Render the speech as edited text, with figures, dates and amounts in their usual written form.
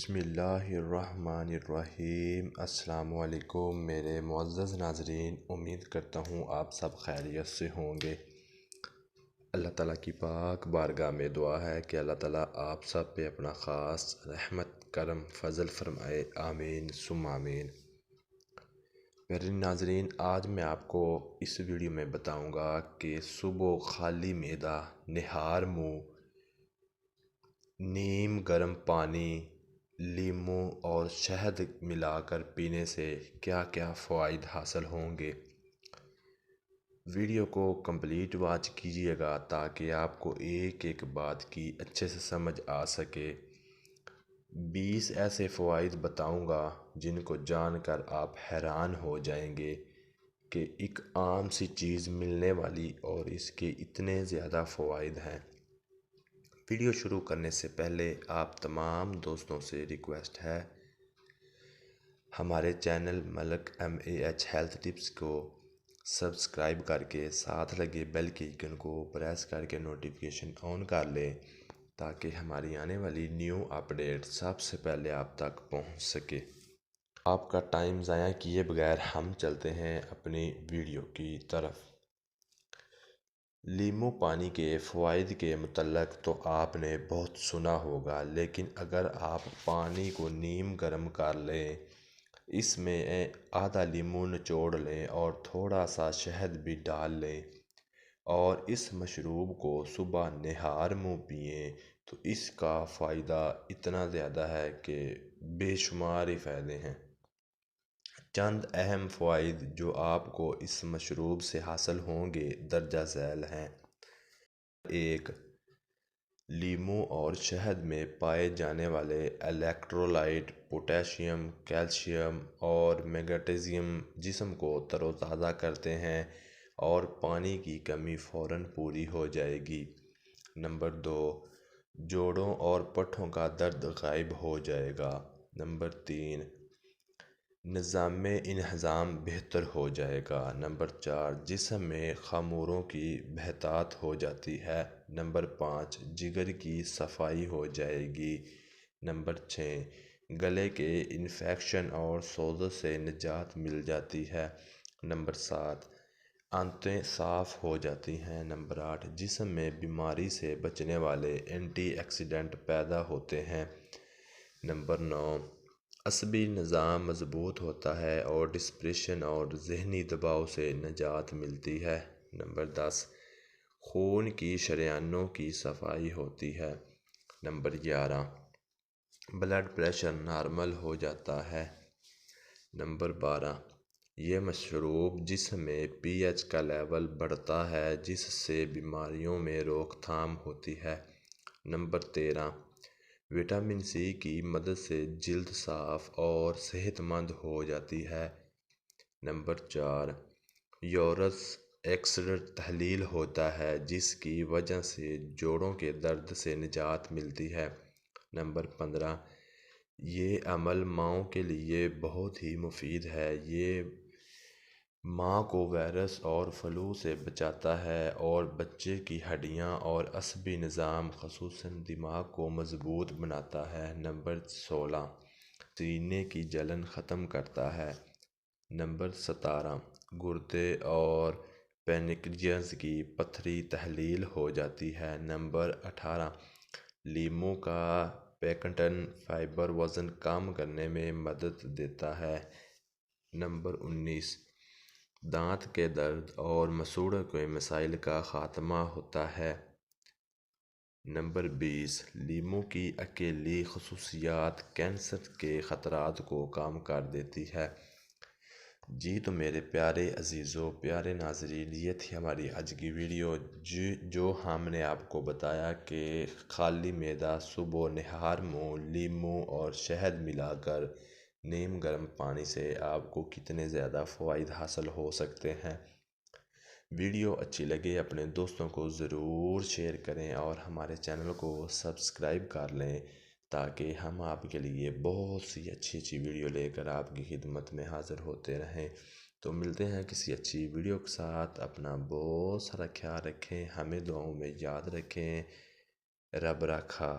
بسم اللہ الرحمن الرحیم۔ السلام علیکم میرے معزز ناظرین، امید کرتا ہوں آپ سب خیریت سے ہوں گے۔ اللہ تعالیٰ کی پاک بارگاہ میں دعا ہے کہ اللہ تعالیٰ آپ سب پہ اپنا خاص رحمت کرم فضل فرمائے، آمین ثم آمین۔ میرے ناظرین، آج میں آپ کو اس ویڈیو میں بتاؤں گا کہ صبح خالی معدہ نہار منہ نیم گرم پانی، لیموں اور شہد ملا کر پینے سے کیا کیا فوائد حاصل ہوں گے۔ ویڈیو کو کمپلیٹ واچ کیجیے گا تاکہ آپ کو ایک ایک بات کی اچھے سے سمجھ آ سکے۔ 20 ایسے فوائد بتاؤں گا جن کو جان کر آپ حیران ہو جائیں گے کہ ایک عام سی چیز ملنے والی اور اس کے اتنے زیادہ فوائد ہیں۔ ویڈیو شروع کرنے سے پہلے آپ تمام دوستوں سے ریکویسٹ ہے، ہمارے چینل ملک MAH ہیلتھ ٹپس کو سبسکرائب کر کے ساتھ لگے بیل کے آئیکن کو پریس کر کے نوٹیفیکیشن آن کر لیں تاکہ ہماری آنے والی نیو اپڈیٹ سب سے پہلے آپ تک پہنچ سکے۔ آپ کا ٹائم ضائع کیے بغیر ہم چلتے ہیں اپنی ویڈیو کی طرف۔ لیموں پانی کے فوائد کے متعلق تو آپ نے بہت سنا ہوگا، لیکن اگر آپ پانی کو نیم گرم کر لیں، اس میں آدھا لیموں نچوڑ لیں اور تھوڑا سا شہد بھی ڈال لیں اور اس مشروب کو صبح نہار منہ پئیں تو اس کا فائدہ اتنا زیادہ ہے کہ بے شمار ہی فائدے ہیں۔ چند اہم فوائد جو آپ کو اس مشروب سے حاصل ہوں گے درجہ ذیل ہیں۔ 1. لیموں اور شہد میں پائے جانے والے الیکٹرولائٹ پوٹاشیم، کیلشیم اور میگنیزیم جسم کو تر و تازہ کرتے ہیں اور پانی کی کمی فوراً پوری ہو جائے گی۔ نمبر 2. جوڑوں اور پٹھوں کا درد غائب ہو جائے گا۔ نمبر 3. نظام انہضام بہتر ہو جائے گا۔ نمبر 4. جسم میں خموروں کی بہتات ہو جاتی ہے۔ نمبر 5. جگر کی صفائی ہو جائے گی۔ نمبر 6. گلے کے انفیکشن اور سوزش سے نجات مل جاتی ہے۔ نمبر 7. آنتیں صاف ہو جاتی ہیں۔ نمبر 8. جسم میں بیماری سے بچنے والے اینٹی آکسیڈنٹ پیدا ہوتے ہیں۔ نمبر 9. عصبی نظام مضبوط ہوتا ہے اور ڈپریشن اور ذہنی دباؤ سے نجات ملتی ہے۔ نمبر 10. خون کی شریانوں کی صفائی ہوتی ہے۔ نمبر 11. بلڈ پریشر نارمل ہو جاتا ہے۔ نمبر 12. یہ مشروب جسم میں pH کا لیول بڑھتا ہے جس سے بیماریوں میں روک تھام ہوتی ہے۔ نمبر 13. وٹامن C کی مدد سے جلد صاف اور صحت مند ہو جاتی ہے۔ نمبر 4. یورک ایسڈ تحلیل ہوتا ہے جس کی وجہ سے جوڑوں کے درد سے نجات ملتی ہے۔ نمبر 15. یہ عمل ماؤں کے لیے بہت ہی مفید ہے۔ یہ ماں کو وائرس اور فلو سے بچاتا ہے اور بچے کی ہڈیاں اور عصبی نظام خصوصاً دماغ کو مضبوط بناتا ہے۔ نمبر 16. سینے کی جلن ختم کرتا ہے۔ نمبر 17. گردے اور پینکریاس کی پتھری تحلیل ہو جاتی ہے۔ نمبر 18. لیموں کا پیکٹن فائبر وزن کم کرنے میں مدد دیتا ہے۔ نمبر 19. دانت کے درد اور مسوڑھے کے مسائل کا خاتمہ ہوتا ہے۔ نمبر 20. لیموں کی اکیلی خصوصیات کینسر کے خطرات کو کم کر دیتی ہے۔ جی تو میرے پیارے عزیزوں، پیارے ناظرین، یہ تھی ہماری آج کی ویڈیو جو ہم نے آپ کو بتایا کہ خالی معدہ صبح نہار منہ لیموں اور شہد ملا کر نیم گرم پانی سے آپ کو کتنے زیادہ فوائد حاصل ہو سکتے ہیں۔ ویڈیو اچھی لگے اپنے دوستوں کو ضرور شیئر کریں اور ہمارے چینل کو سبسکرائب کر لیں تاکہ ہم آپ کے لیے بہت سی اچھی اچھی ویڈیو لے کر آپ کی خدمت میں حاضر ہوتے رہیں۔ تو ملتے ہیں کسی اچھی ویڈیو کے ساتھ۔ اپنا بہت سارا خیال رکھیں، ہمیں دعاؤں میں یاد رکھیں۔ رب رکھا۔